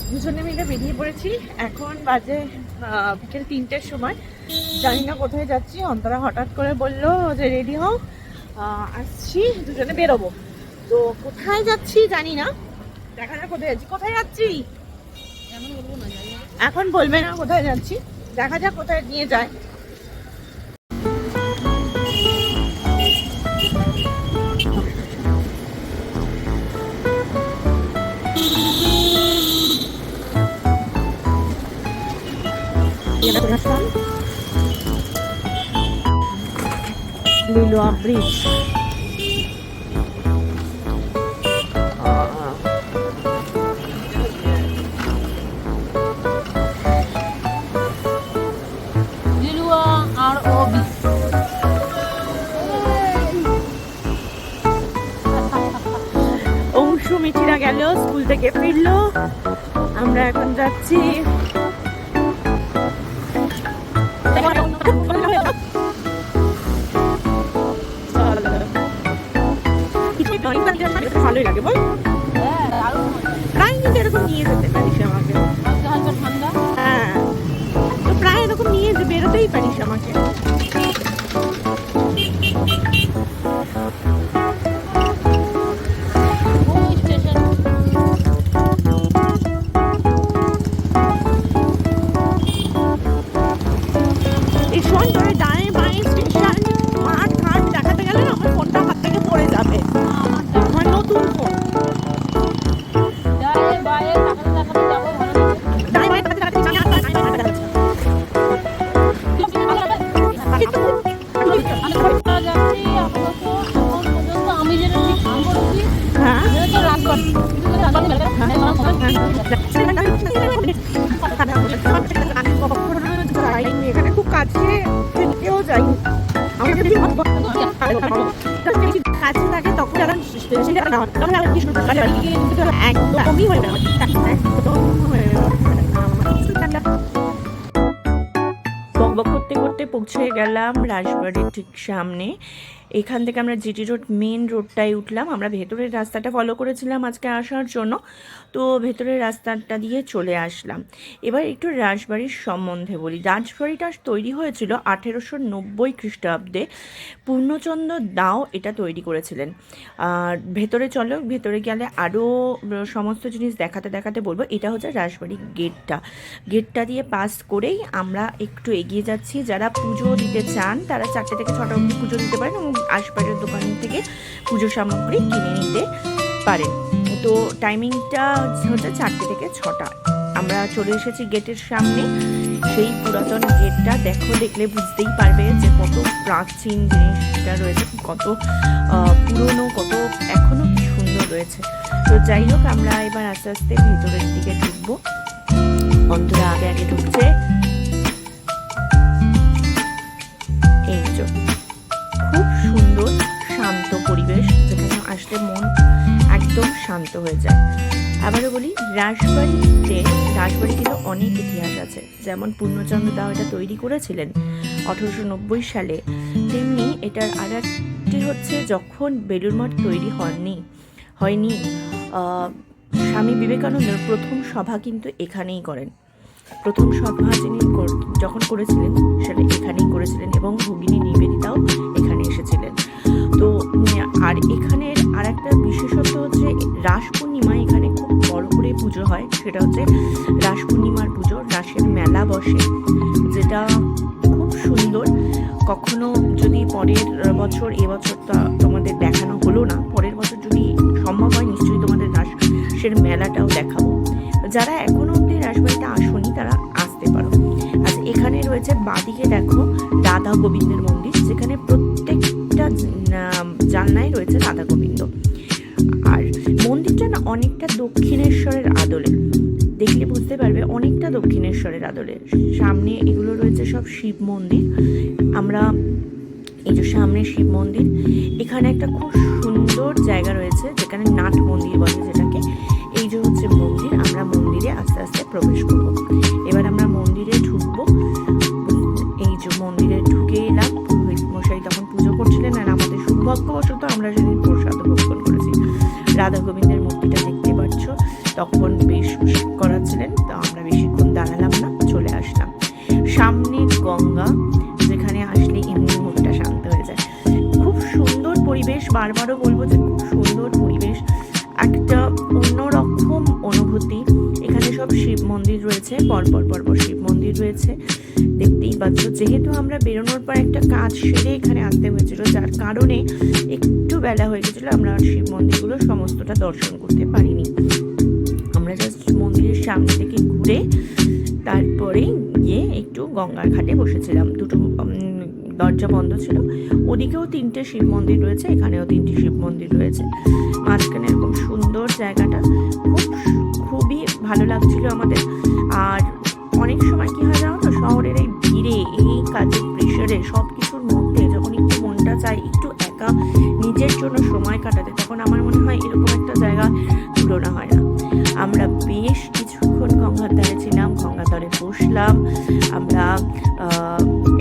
দুজনে মিলে বেরিয়ে পড়েছি। এখন বাজে বিকেল 3টের সময়। জানি না কোথায় যাচ্ছি। অন্তরা হঠাৎ করে বললো যে রেডি হও, আসছি, দুজনে বেরোবো। তো কোথায় যাচ্ছি জানি না, দেখা যাক কোথায় যাচ্ছি। কোথায় যাচ্ছি এখন বলবে না কোথায় যাচ্ছি, দেখা যাক কোথায় নিয়ে যায়। লিলুয়া ব্রিজ। অংশু মিঠিরা গেল, স্কুল থেকে ফিরলো, আমরা এখন যাচ্ছি। ভালোই লাগে বল, প্রায় কিন্তু এরকম নিয়ে যেতে পারিস আমাকে। হ্যাঁ, তো প্রায় এরকম নিয়ে বেরোতেই পারিস আমাকে। এই শোন, তোর ডানে বাঁয়ে স্টেশন, মাঠ ঘাট দেখাতে গেলে না আমার ফোনটা হাত থেকে পড়ে যাবে। আমার নতুন ফোন। এখানে খুব কাছে কেউ যাই, কাছে থাকে তখন একদমই হয়ে যাবে। বকবক করতে করতে পৌঁছে গেলাম রাজবাড়ির ঠিক সামনে। এখান থেকে আমরা জিটি রোড, মেন রোডটায় উঠলাম। আমরা ভেতরের রাস্তাটা ফলো করেছিলাম আজকে আসার জন্য, তো ভেতরের রাস্তাটা দিয়ে চলে আসলাম। এবার একটু রাজবাড়ির সম্বন্ধে বলি। রাজবাড়িটা তৈরি হয়েছিল 1890 খ্রিস্টাব্দে। পূর্ণচন্দ্র দাও এটা তৈরি করেছিলেন। আর ভেতরে চলো, ভেতরে গেলে আরও সমস্ত জিনিস দেখাতে দেখাতে বলবো। এটা হচ্ছে রাজবাড়ির গেটটা। গেটটা দিয়ে পাস করেই আমরা একটু এগিয়ে যাচ্ছি। যারা পুজো দিতে চান তারা 4টে থেকে 6টা অবধি পুজো দিতে পারেন এবং আশপাশের দোকান থেকে পুজো সামগ্রী কিনে নিতে পারেন। তো টাইমিংটা হচ্ছে 4টে থেকে 6টা। আমরা চলে এসেছি গেটের সামনে। সেই পুরাতন গেটটা দেখো, দেখলে বুঝতেই পারবে যে কত প্রাচীন জিনিসটা রয়েছে, কত পুরনো, কত এখনো কি সুন্দর রয়েছে। তো যাই হোক, আমরা এবার আস্তে আস্তে ভিতরের দিকে ঢুকবো। অন্তরা আগে আগে ঢুকছে। এই যে খুব সুন্দর শান্ত পরিবেশ, যেখানে আসলে মন একদম শান্ত হয়ে যায়। আবারও বলি, রাজবাড়ি কিন্তু অনেক ইতিহাস আছে। যেমন পূর্ণচন্দ্র দাও এটা তৈরি করেছিলেন 1890 সালে, তেমনি এটার আর একটি হচ্ছে যখন বেলুড় মঠ তৈরি হয়নি, স্বামী বিবেকানন্দের প্রথম সভা কিন্তু এখানেই করেন। প্রথম সভা যিনি যখন করেছিলেন সেটা এখানেই করেছিলেন এবং ভগিনী নিবেদিতাও এখানে এসেছিলেন। তো আর এখানের আর একটা বিশেষত্ব হচ্ছে রাস পূর্ণিমায় এখানে খুব বড় করে পুজো হয়। সেটা হচ্ছে রাস পূর্ণিমার পুজো, রাসের মেলা বসে, যেটা খুব সুন্দর। কখনো যদি পরের বছর, এবছর তো তোমাদের দেখানো হলো না, পরের বছর যদি সম্ভব হয় নিশ্চয়ই তোমাদের রাসের মেলাটাও দেখাবো। যারা এখনো অব্দি রাজবাড়িতে আসনি তারা আসতে পারো। আচ্ছা, এখানে রয়েছে বাঁদিকে দেখো রাধা গোবিন্দের মন্দির, যেখানে প্রত্যেকটা জানলায় রয়েছে রাধা গোবিন্দ। আর মন্দিরটা না অনেকটা দক্ষিণেশ্বরের আদলে, দেখলে বুঝতে পারবে অনেকটা দক্ষিণেশ্বরের আদলে। সামনে এগুলো রয়েছে সব শিব মন্দির। আমরা এই যে সামনে শিব মন্দির, এখানে একটা খুব সুন্দর জায়গা রয়েছে যেখানে নাট মন্দির বলে যেটাকে। এই যে হচ্ছে মন্দির। আমরা মন্দিরে আস্তে আস্তে প্রবেশ করব। এবার আমরা মন্দিরে ঢুকবো। এই যে মন্দিরে ঢুকে এলাম। পুরোহিত মশাই তখন পুজো করছিলেন, আর আমাদের সৌভাগ্যবশত আমরা সেদিন প্রসাদ ভক্ষণ করেছি। রাধা গোবিন্দের মূর্তিটা দেখতে পাচ্ছ, তখন বেশ করাচ্ছিলেন, তো আমরা বেশিক্ষণ দাঁড়ালাম না, চলে আসলাম। সামনে গঙ্গা, যেখানে আসলে এমনি মনটা শান্ত হয়ে যায়। খুব সুন্দর পরিবেশ, বারবারও বলবো যে খুব সুন্দর পরিবেশ, একটা অন্যরকম অনুভূতি। এখানে সব শিব মন্দির রয়েছে, পরপর শিব মন্দির রয়েছে, দেখতেই পাচ্ছ। যেহেতু আমরা বেরোনোর পর একটা কাজ সেরে এখানে আসতে হয়েছিল, যার কারণে একটু বেলা হয়ে গেছিলো, আমরা শিব মন্দিরগুলো সমস্তটা দর্শন করতে পারিনি। আমরা জাস্ট মন্দিরের সামনে থেকে ঘুরে তারপরে গিয়ে একটু গঙ্গার ঘাটে বসেছিলাম। দুটো দরজা বন্ধ ছিল, ওদিকেও 3টে শিব মন্দির রয়েছে, এখানেও 3টি শিব মন্দির রয়েছে। মাঝখানে এরকম সুন্দর জায়গাটা খুবই ভালো লাগছিল আমাদের। আর অনেক সময় কি হয় জানো তো, শহরের এই ভিড়ে, এই কাজের প্রেশারে, সব কিছুর মধ্যে যখন একটু মনটা চায় একটু একা নিজের জন্য সময় কাটাতে, তখন আমার মনে হয় এরকম একটা জায়গা তুলনা হয় না। আমরা বেশ কিছুক্ষণ গঙ্গার ধারে ছিলাম, গঙ্গার ধারে বসলাম, আমরা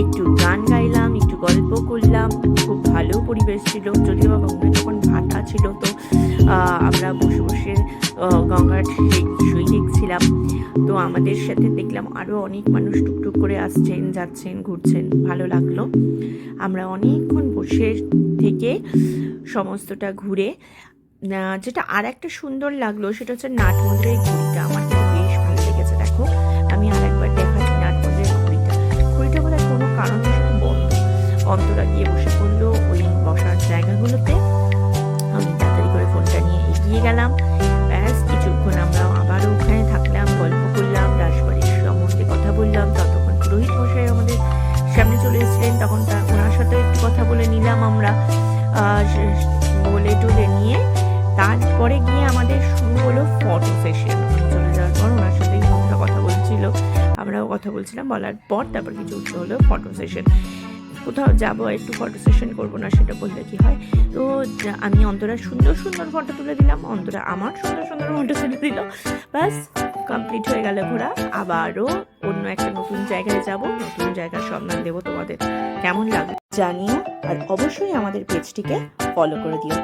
একটু গান গাইলাম, একটু গল্প করলাম, খুব ভালো পরিবেশ ছিল। যদিও বা গঙ্গা যখন ভাটা ছিল, তো আমরা বসে বসে গঙ্গার দৃশ্যই দেখছিলাম। তো আমাদের সাথে দেখলাম আরও অনেক মানুষ টুকটুক করে আসছেন, যাচ্ছেন, ঘুরছেন, ভালো লাগলো। আমরা অনেকক্ষণ বসে থেকে সমস্তটা ঘুরে, যেটা আর একটা সুন্দর লাগলো সেটা হচ্ছে নাটমন্দিরের ঘুড়িটা। আমার কিন্তু বেশ ভালো লেগেছে। দেখো, আমি আর একবার দেখাচ্ছি নাটমন্দিরের ঘুড়িটা। ঘুড়িটা বোধহয় কোনো কারণবশত বন্ধ। অন্তরা গিয়ে বসে পড়লো ওই বসার জায়গাগুলোতে। আমি তাড়াতাড়ি করে ফোনটা নিয়ে এগিয়ে গেলাম। ব্যাস কিছুক্ষণ আমরা আবারও ওখানে থাকলাম, গল্প করলাম, রাসবাড়ির সম্বন্ধে কথা বললাম। ততক্ষণ পুরোহিত মশাই আমাদের সামনে চলে এসেছিলেন, তখন ওনার সাথে একটু কথা বলে নিলাম আমরা। বলে টলে নিয়ে তারপরে গিয়ে আমাদের শুরু হলো ফটো সেশন। চলে যাওয়ার পর ওনার সাথে কথা বলছিল, আমরাও কথা বলছিলাম। বলার পর তারপর কিছু হলো ফটো সেশন। কোথাও যাবো একটু ফটো সেশন করবো না, সেটা বললে কি হয়? তো আমি অন্তরা সুন্দর সুন্দর ফটো তুলে দিলাম, অন্তরা আমার সুন্দর সুন্দর ফটো তুলে দিল। ব্যাস কমপ্লিট হয়ে গেল ঘোরা। আবারও অন্য একটা নতুন জায়গায় যাব, নতুন জায়গার সন্ধান দেবো তোমাদের। কেমন লাগবে জানিও, আর অবশ্যই আমাদের পেজটিকে ফলো করে দিও।